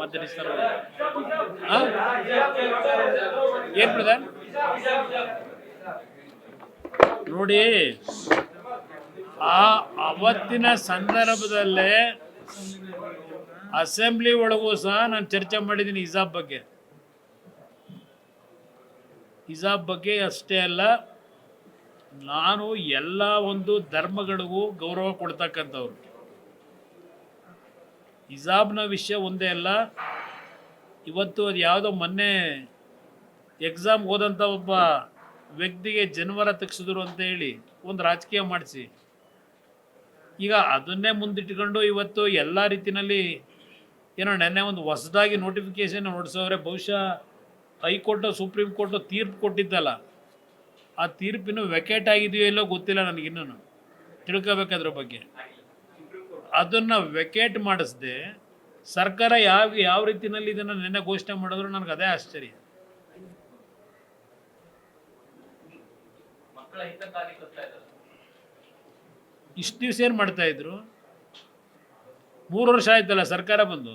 ಮಾತಾಡಿಸ್ತಾರ ಏನ್ ಪ್ರಧಾನ್ ನೋಡಿ, ಅವತ್ತಿನ ಸಂದರ್ಭದಲ್ಲೇ ಅಸೆಂಬ್ಲಿ ಒಳಗೂ ಸಹ ನಾನು ಚರ್ಚೆ ಮಾಡಿದ್ದೀನಿ ಹಿಜಾಬ್ ಬಗ್ಗೆ ಅಷ್ಟೇ ಅಲ್ಲ, ನಾನು ಎಲ್ಲ ಒಂದು ಧರ್ಮಗಳಿಗೂ ಗೌರವ ಕೊಡ್ತಕ್ಕಂಥವ್ರು. ಹಿಜಾಬ್ನ ವಿಷಯ ಒಂದೇ ಅಲ್ಲ, ಇವತ್ತು ಅದು ಯಾವುದೋ ಮೊನ್ನೆ ಎಕ್ಸಾಮ್ ಓದಂಥ ಒಬ್ಬ ವ್ಯಕ್ತಿಗೆ ಜನವರ ತೆಗೆಸಿದ್ರು ಅಂತ ಹೇಳಿ ಒಂದು ರಾಜಕೀಯ ಮಾಡಿಸಿ ಈಗ ಅದನ್ನೇ ಮುಂದಿಟ್ಕೊಂಡು ಇವತ್ತು ಎಲ್ಲ ರೀತಿಯಲ್ಲಿ ಏನೋ ನೆನ್ನೆ ಒಂದು ಹೊಸದಾಗಿ ನೋಟಿಫಿಕೇಶನ್ ಹೊರಡಿಸೋರೆ. ಬಹುಶಃ ಹೈಕೋರ್ಟು ಸುಪ್ರೀಂ ಕೋರ್ಟು ತೀರ್ಪು ಕೊಟ್ಟಿದ್ದಲ್ಲ, ಆ ತೀರ್ಪಿನ ವೆಕೇಟ್ ಆಗಿದೆಯೋ ಇಲ್ಲೋ ಗೊತ್ತಿಲ್ಲ ನನಗಿನ್ನೂ, ತಿಳ್ಕೋಬೇಕಾದ್ರ ಬಗ್ಗೆ. ಅದನ್ನು ವೆಕೇಟ್ ಮಾಡಿಸ್ದೆ ಸರ್ಕಾರ ಯಾವ ರೀತಿಯಲ್ಲಿ ಇದನ್ನು ನೆನ್ನೆ ಘೋಷಣೆ ಮಾಡಿದ್ರು ನನಗೆ ಅದೇ ಆಶ್ಚರ್ಯ. ಇಷ್ಟು ದಿವಸ ಏನು ಮಾಡ್ತಾ ಇದ್ರು? 3 ವರ್ಷ ಆಯ್ತಲ್ಲ ಸರ್ಕಾರ ಬಂದು.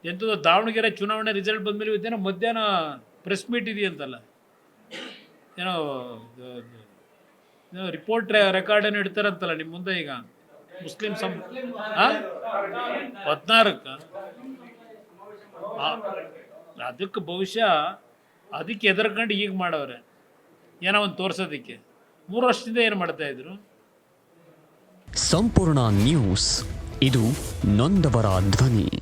ಎಂಥದ್ದು ದಾವಣಗೆರೆ ಚುನಾವಣೆ ರಿಸಲ್ಟ್ ಬಂದಮೇಲೆ ಇವತ್ತೇನೋ ಮಧ್ಯಾಹ್ನ ಪ್ರೆಸ್ ಮೀಟ್ ಇದೆಯಂತಲ್ಲ, ಏನೋ ರಿಪೋರ್ಟ್ ರೆಕಾರ್ಡನ್ನು ಇಡ್ತಾರಂತಲ್ಲ ನಿಮ್ಮ ಮುಂದೆ. ಈಗ ಮುಸ್ಲಿಂ 14ಕ್ಕೆ ಅದಕ್ಕೆ ಬಹುಶಃ ಅದಕ್ಕೆ ಎದುರ್ಕೊಂಡು ಈಗ ಮಾಡವ್ರೆ, ಏನೋ ಒಂದು ತೋರ್ಸೋದಕ್ಕೆ. 3 ವರ್ಷದಿಂದ ಏನು ಮಾಡ್ತಾಯಿದ್ರು? ಸಂಪೂರ್ಣ ನ್ಯೂಸ್, ಇದು ನೊಂದವರ ಧ್ವನಿ.